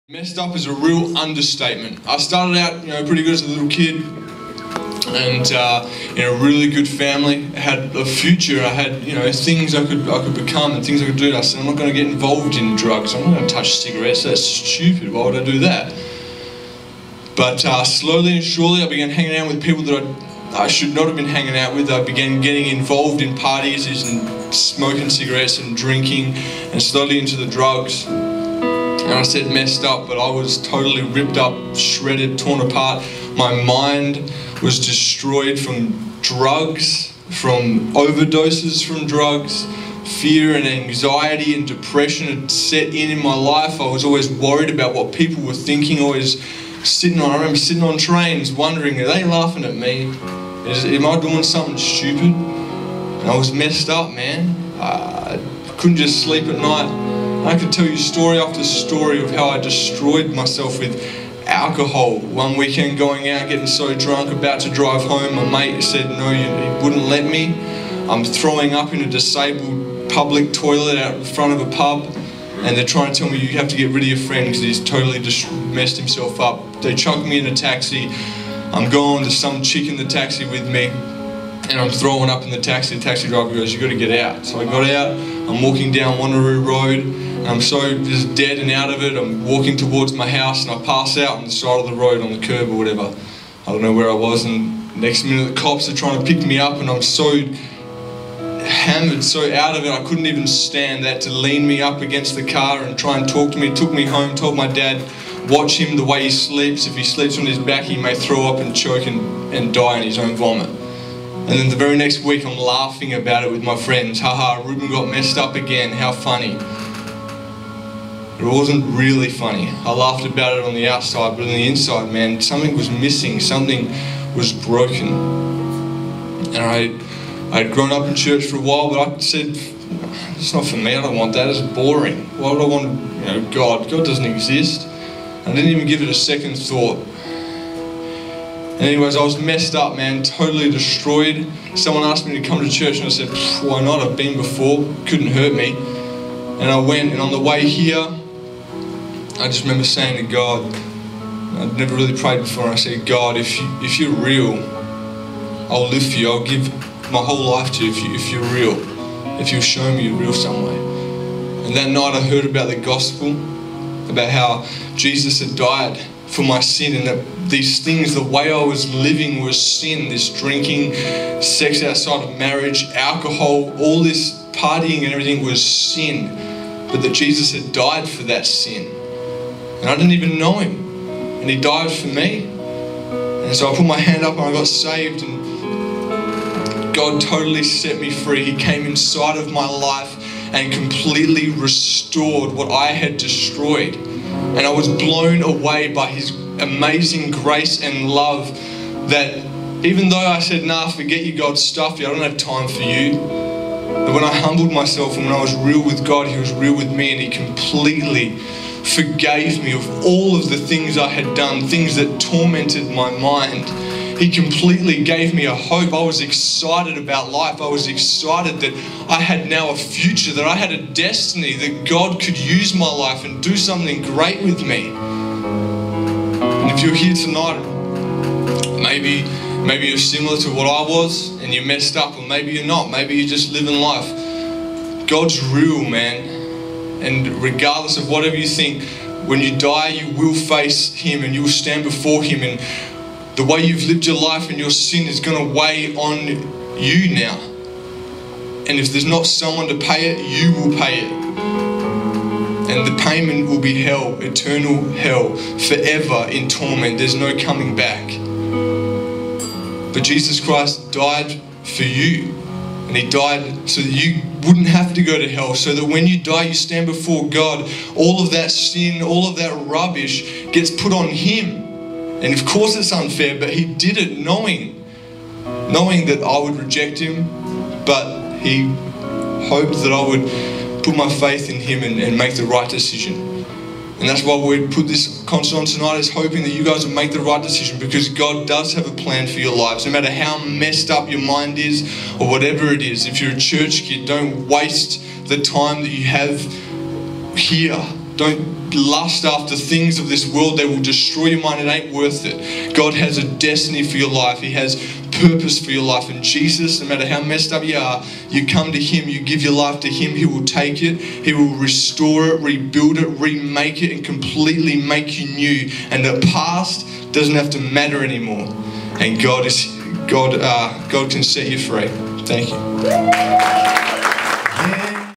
Messed up is a real understatement. I started out, pretty good as a little kid, and in a really good family. I had a future. I had, things I could become and things I could do. And I said, I'm not going to get involved in drugs. I'm not going to touch cigarettes. That's stupid. Why would I do that? But slowly and surely, I began hanging out with people that I should not have been hanging out with. I began getting involved in parties and smoking cigarettes and drinking, and slowly into the drugs. And I said messed up, but I was totally ripped up, shredded, torn apart. My mind was destroyed from drugs, from overdoses from drugs. Fear and anxiety and depression had set in my life. I was always worried about what people were thinking, I remember sitting on trains wondering, are they laughing at me? Am I doing something stupid? And I was messed up, man. I couldn't just sleep at night. I could tell you story after story of how I destroyed myself with alcohol. One weekend going out, getting so drunk, about to drive home, my mate said no, he wouldn't let me. I'm throwing up in a disabled public toilet out in front of a pub, and they're trying to tell me you have to get rid of your friend because he's totally just messed himself up. They chuck me in a taxi. I'm going to some chick in the taxi with me, and I'm throwing up in the taxi. The taxi driver goes, you got to get out. So I got out, I'm walking down Wanneroo Road, and I'm so just dead and out of it. I'm walking towards my house, and I pass out on the side of the road on the curb or whatever. I don't know where I was, and next minute the cops are trying to pick me up, and I'm so hammered, so out of it, I couldn't even stand that, to lean me up against the car and try and talk to me. Took me home, told my dad, watch him the way he sleeps. If he sleeps on his back, he may throw up and choke and die in his own vomit. And then the very next week, I'm laughing about it with my friends. Haha, Reuben got messed up again, how funny. It wasn't really funny. I laughed about it on the outside, but on the inside, man, something was missing, something was broken. And I had grown up in church for a while, but I said, it's not for me, I don't want that, it's boring. Why would I want, God? God doesn't exist. I didn't even give it a second thought. Anyways, I was messed up, man, totally destroyed. Someone asked me to come to church, and I said, why not? I've been before, couldn't hurt me. And I went, and on the way here, I just remember saying to God, I'd never really prayed before, and I said, God, if you're real, I'll live for you, I'll give my whole life to you if you're real, if you'll show me you're real some way. And that night I heard about the gospel, about how Jesus had died for my sin, and that these things, the way I was living was sin. This drinking, sex outside of marriage, alcohol, all this partying and everything was sin. But that Jesus had died for that sin. And I didn't even know him. And he died for me. And so I put my hand up and I got saved, and God totally set me free. He came inside of my life and completely restored what I had destroyed. And I was blown away by his amazing grace and love, that even though I said, nah, forget you, God, stuff you, I don't have time for you. But when I humbled myself and when I was real with God, he was real with me, and he completely forgave me of all of the things I had done, things that tormented my mind. He completely gave me a hope. I was excited about life. I was excited that I had now a future, that I had a destiny, that God could use my life and do something great with me. And if you're here tonight, maybe you're similar to what I was and you're messed up, or maybe you're not. Maybe you're just living life. God's real, man. And regardless of whatever you think, when you die, you will face him and you will stand before him, and the way you've lived your life and your sin is going to weigh on you now. And if there's not someone to pay it, you will pay it. And the payment will be hell, eternal hell, forever in torment. There's no coming back. But Jesus Christ died for you. And he died so that you wouldn't have to go to hell, so that when you die, you stand before God. All of that sin, all of that rubbish gets put on him. And of course it's unfair, but he did it knowing that I would reject him, but he hoped that I would put my faith in him and make the right decision. And that's why we put this concert on tonight, is hoping that you guys will make the right decision, because God does have a plan for your lives. No matter how messed up your mind is or whatever it is, if you're a church kid, don't waste the time that you have here Don't lust after things of this world. They will destroy your mind. It ain't worth it. God has a destiny for your life. He has purpose for your life. And Jesus, no matter how messed up you are, you come to Him, you give your life to Him, He will take it, He will restore it, rebuild it, remake it, and completely make you new. And the past doesn't have to matter anymore. And God can set you free. Thank you.